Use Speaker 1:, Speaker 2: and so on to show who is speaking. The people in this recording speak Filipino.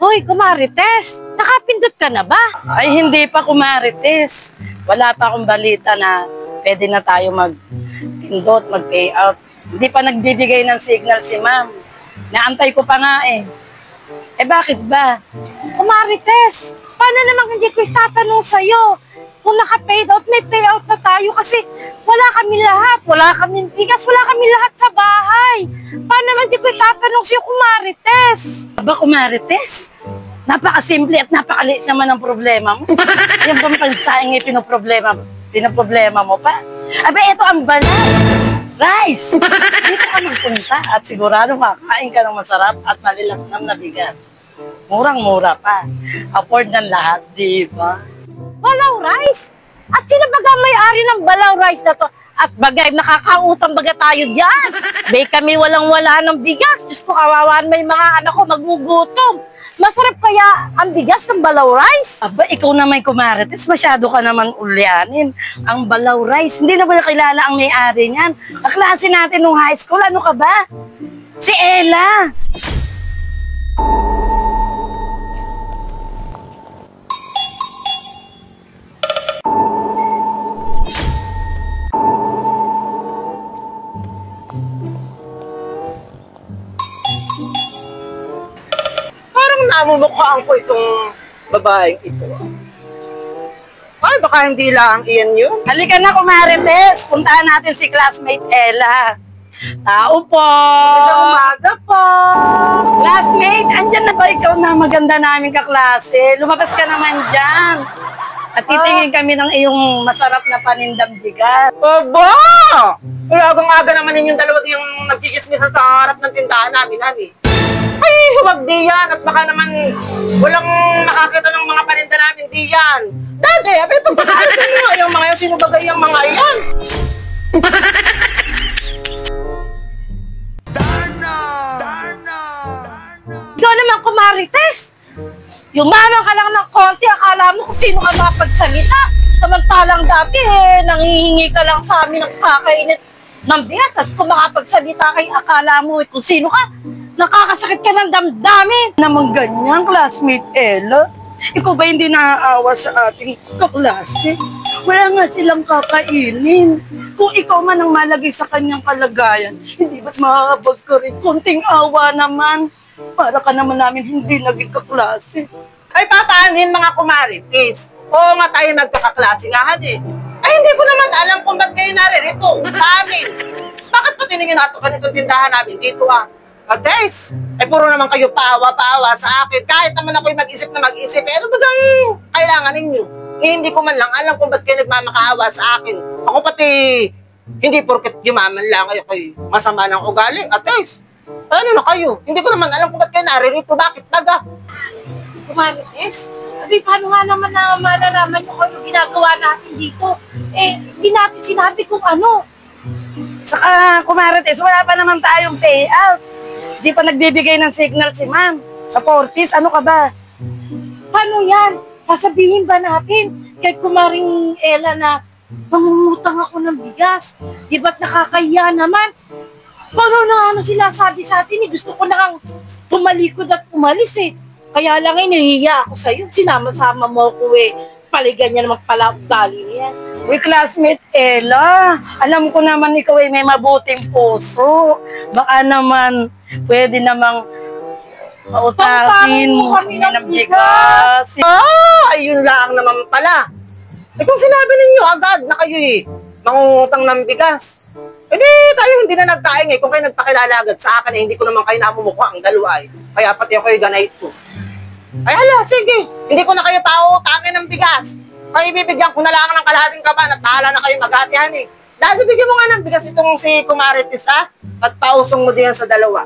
Speaker 1: Hoy, Kumarites, nakapindot ka na ba?
Speaker 2: Ay, hindi pa, Kumarites. Wala pa akong balita na pwede na tayo mag-pindot, mag-payout. Hindi pa nagbibigay ng signal si ma'am. Naantay ko pa nga eh. Eh bakit ba?
Speaker 1: Kumarites, paano naman hindi ko itatanong sa'yo? Kung naka-paid out, may payout na tayo kasi wala kami lahat. Wala kami bigas, wala kami lahat sa bahay. Paano naman hindi ko itatanong sa'yo, Kumarites?
Speaker 2: Aba, Kumarites? Napakasimple at napakaliit naman ang problema mo. Yung bang pansahing pinoproblema mo pa? Aba, ito ang banal. Rice! Dito ka magpunta at sigurado makakain ka ng masarap at malilangham na bigas. Murang-mura pa. Afford ng lahat, di ba?
Speaker 1: Balaw Rice? At sino baga may-ari ng Balaw Rice na to? At bagay, nakakautang baga tayo dyan. Bay kami walang-wala ng bigas. Diyos ko, kawawaan may mga anak ko magbugutom. Masarap kaya ang bigas ng Balaw Rice?
Speaker 2: Aba, ikaw naman, Kumarites, masyado ka naman ulyanin. Ang Balaw Rice, hindi na ba kilala ang may-ari niyan? Kaklase natin nung high school, ano ka ba? Si Ella!
Speaker 3: Namumukhaan ko itong babaeng ito. Ay, baka hindi lang iyan yun.
Speaker 2: Halika na, Kumarites. Puntahan natin si classmate Ella. Tao po!
Speaker 3: Magandang umaga po!
Speaker 2: Classmate, andyan na ba ikaw na maganda namin kaklase? Lumabas ka naman dyan. At titingin kami ng iyong masarap na panindang bigas.
Speaker 3: Aba! Ay, agang-aga naman ninyong dalawa yung nagkikismisan sa harap ng tindahan namin, honey. Ay, huwag di yan. At baka naman walang makakita ng mga paninda namin, di yan. Dati, abay, pagpapalitin mo yung mga yan, sino bagay yung mga yan?
Speaker 1: Ikaw naman, Kumarites. Yumaman ka lang ng konti, akala mo kung sino ka mapagsalita. Samantalang dati, nangihingi ka lang sa amin ng kakainit ng bigas. Tapos kung makapagsalita kayo, akala mo kung sino ka. Nakakasakit ka ng damdamin.
Speaker 2: Naman ganyan, classmate Ella. Ikaw ba hindi naaawa sa ating kaklase? Wala nga silang kakainin. Kung ikaw man ang malagay sa kanyang kalagayan, hindi ba't makakabag ka rin? Kunting awa naman. Para ka naman namin hindi naging kaklase.
Speaker 3: Ay, papaanin mga Kumarites. Oo nga tayo magkakaklase nga, honey. Ay, hindi ko naman alam kung ba't kayo naririto sa amin. Bakit pa tinigin nato ganitong tindahan namin dito, ah? Guys, ay puro naman kayo paawa-paawa sa akin. Kahit naman ako'y mag-isip na mag-isip, ano ba gang kailangan ninyo? Eh, hindi ko man lang alam kung ba't kayo nagmamakaawa sa akin. Ako pati, hindi porket yumaman lang kayo kay masama ng ugali. At guys, ano na kayo? Hindi ko naman alam kung ba't kayo naririto. Bakit baga?
Speaker 1: Kumarites, sabi, paano nga naman na malalaman nyo kung ano ginagawa natin dito? Eh, hindi natin sinabi kung ano.
Speaker 2: Saka, Kumarites, wala pa naman tayong payout. Di pa nagbibigay ng signal si ma'am. Sa Fortis, ano ka ba?
Speaker 1: Paano yan? Sasabihin ba natin kay Kumaring Ella na mangungutang ako ng bigas? Di ba't nakakaya naman? Paano na ano sila sabi sa atin eh? Gusto ko na kang tumalikod at umalis eh. Kaya lang eh, nahihiya ako sa'yo. Sinama-sama mo ko eh. Paligan niya naman pala ugali niya.
Speaker 2: Uy, classmate Ella, alam ko naman ikaw ay may mabuting puso. Baka naman, pwede namang pautakin mo kami ng bigas.
Speaker 3: Ayun lang naman pala. Eh kung sinabi ninyo agad na kayo mangungutang ng bigas, edi tayo hindi na nagkain kung kayo nagpakilala agad sa akin hindi ko naman kayo namumukha ang dalawa Kaya pati ako ganay ko. Ay hala, sige, hindi ko na kayo pautangin ng bigas. Kaya ibibigyan ko na lang ng kalahating kaban at bahala na kayo maghatihan Dahil bigyan mo nga ng bigas itong si Kumarites At pausong mo diyan sa dalawa.